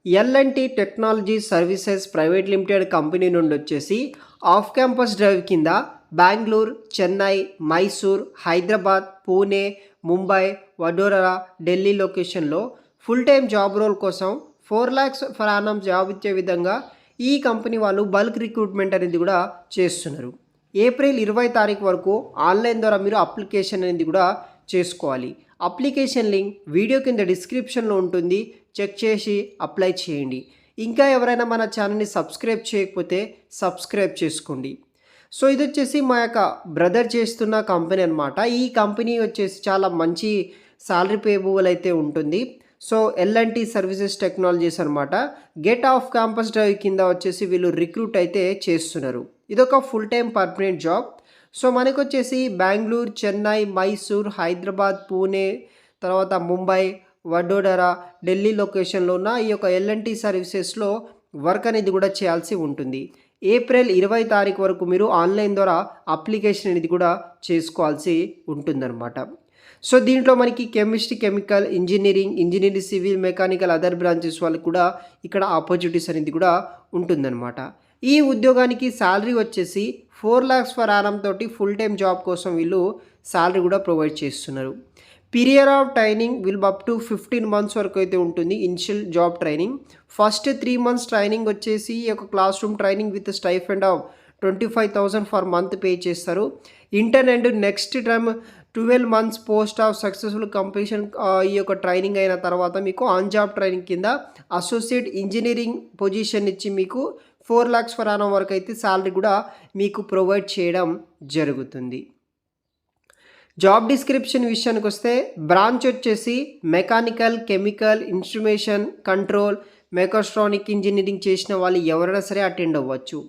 ఎల్&టి technology services private limited company నుండి వచ్చేసి off campus drive కింద బెంగళూరు, చెన్నై, మైసూర్, హైదరాబాద్, పూణే, ముంబై, వడోదర, ఢిల్లీ లొకేషన్లో ఫుల్ టైం జాబ్ రోల్ కోసం 4 lakhs per annum జాబ్ ఇచ్చే విధంగా ఈ కంపెనీ వాళ్ళు బల్క్ రిక్రూట్మెంట్ అనేది కూడా చేస్తున్నారు. ఏప్రిల్ 20 తారీఖు వరకు ఆన్లైన్ ద్వారా మీరు అప్లికేషన్ అనేది కూడా చేసుకోవాలి. అప్లికేషన్ లింక్ వీడియో కింద డిస్క్రిప్షన్లో ఉంటుంది, చెక్ చేసి అప్లై చేయండి. ఇంకా ఎవరైనా మన ఛానల్ని సబ్స్క్రైబ్ చేయకపోతే సబ్స్క్రైబ్ చేసుకోండి. సో ఇది వచ్చేసి మా యొక్క బ్రదర్ చేస్తున్న కంపెనీ అనమాట. ఈ కంపెనీ వచ్చేసి చాలా మంచి సాలరీ పేబుల్ అయితే ఉంటుంది. సో ఎల్&టి సర్వీసెస్ టెక్నాలజీస్ అనమాట. గెట్ ఆఫ్ క్యాంపస్ డ్రైవ్ కింద వచ్చేసి వీళ్ళు రిక్రూట్ అయితే చేస్తున్నారు. ఇదొక full time permanent job. So మనకు వచ్చేసి బెంగళూరు, చెన్నై, మైసూర్, హైదరాబాద్, పూణే, తర్వాత ముంబై, వడోదర, ఢిల్లీ లొకేషన్లో ఉన్న ఈ యొక్క ఎల్&టి సర్వీసెస్లో వర్క్ అనేది కూడా చేయాల్సి ఉంటుంది. ఏప్రిల్ 20 తారీఖు వరకు మీరు ఆన్లైన్ ద్వారా అప్లికేషన్ అనేది కూడా చేసుకోవాల్సి ఉంటుందన్నమాట. సో దీంట్లో మనకి chemistry, chemical, engineering, civil, mechanical, other branches వాళ్ళకి కూడా ఇక్కడ ఆపర్చునిటీస్ అనేది కూడా ఉంటుందన్నమాట. ఈ ఉద్యోగానికి శాలరీ వచ్చేసి 4 lakhs per annum తోటి ఫుల్ టైం జాబ్ కోసం వీళ్ళు శాలరీ కూడా ప్రొవైడ్ చేస్తున్నారు. Period of training will up to 15 months వరకు అయితే ఉంటుంది. Initial job training first 3 months training వచ్చేసి ఒక classroom training with stipend of 25,000 for month pay చేస్తారు. Intern and next term 12 months post of successful completion ఈ యొక్క training అయిన తర్వాత మీకు ఆన్ జాబ్ ట్రైనింగ్ కింద అసోసియేట్ ఇంజనీరింగ్ పొజిషన్ ఇచ్చి మీకు 4 lakhs per annum వరకు అయితే శాలరీ కూడా మీకు ప్రొవైడ్ చేయడం జరుగుతుంది. జాబ్ డిస్క్రిప్షన్ విషయానికి వస్తే బ్రాంచ్ వచ్చేసి mechanical, chemical, instrumentation control, mechatronic engineering చేసిన వాళ్ళు ఎవరైనా సరే అటెండ్ అవ్వచ్చు.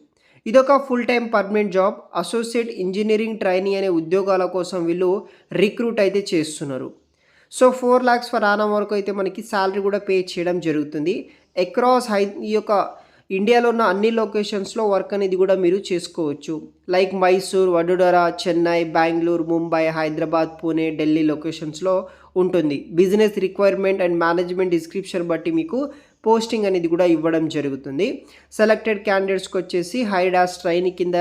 ఇదొక full time permanent job. Associate engineering trainee అనే ఉద్యోగాల కోసం వీళ్ళు రిక్రూట్ అయితే చేస్తున్నారు. సో 4 lakhs per annum వరకు అయితే మనకి శాలరీ కూడా పే చేయడం జరుగుతుంది. అక్రాస్ ఈ యొక్క ఇండియాలో ఉన్న అన్ని లొకేషన్స్లో వర్క్ అనేది కూడా మీరు చేసుకోవచ్చు. లైక్ మైసూర్, వడోదర, చెన్నై, బెంగళూరు, ముంబై, హైదరాబాద్, పూణే, ఢిల్లీ లొకేషన్స్లో ఉంటుంది. Business requirement and management description బట్టి మీకు పోస్టింగ్ అనేది కూడా ఇవ్వడం జరుగుతుంది. సెలెక్టెడ్ క్యాండిడేట్స్కి వచ్చేసి హైడాస్ ట్రైనీ కింద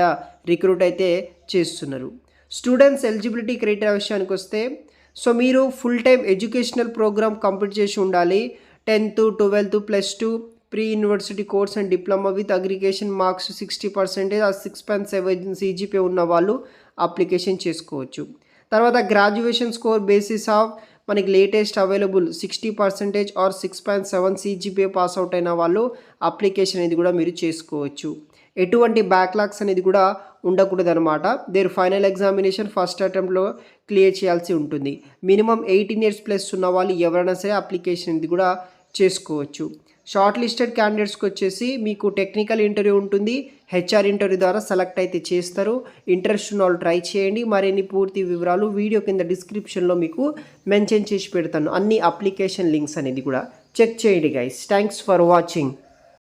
రిక్రూట్ అయితే చేస్తున్నారు. స్టూడెంట్స్ ఎలిజిబిలిటీ క్రైటీరియా విషయానికి వస్తే సో మీరు full time educational program complete చేసి ఉండాలి. 10th, 12th, +2 pre university course and diploma with aggregation marks 60% ఆ 6.7 CGPA ఉన్న వాళ్ళు అప్లికేషన్ చేసుకోవచ్చు. తర్వాత గ్రాడ్యుయేషన్ స్కోర్ బేసిస్ ఆఫ్ మనకి latest available 60% or 6.7 CGPA pass out అయిన వాళ్ళు అప్లికేషన్ అనేది కూడా మీరు చేసుకోవచ్చు. ఎటువంటి బ్యాక్లాగ్స్ అనేది కూడా ఉండకూడదు అనమాట. దేర్ ఫైనల్ ఎగ్జామినేషన్ ఫస్ట్ అటెంప్ట్లో క్లియర్ చేయాల్సి ఉంటుంది. మినిమం 18 years+ ఉన్న వాళ్ళు ఎవరైనా సరే అప్లికేషన్ అనేది కూడా చేసుకోవచ్చు. షార్ట్ లిస్టెడ్ క్యాండిడేట్స్కి వచ్చేసి మీకు టెక్నికల్ ఇంటర్వ్యూ ఉంటుంది. HR ఇంటర్వ్యూ ద్వారా సెలెక్ట్ అయితే చేస్తారు. ఇంట్రెస్ట్ ఉన్న వాళ్ళు ట్రై చేయండి. మరిన్ని పూర్తి వివరాలు వీడియో కింద డిస్క్రిప్షన్లో మీకు మెన్షన్ చేసి పెడతాను. అన్ని అప్లికేషన్ లింక్స్ అనేది కూడా చెక్ చేయండి గైస్. Thanks for watching.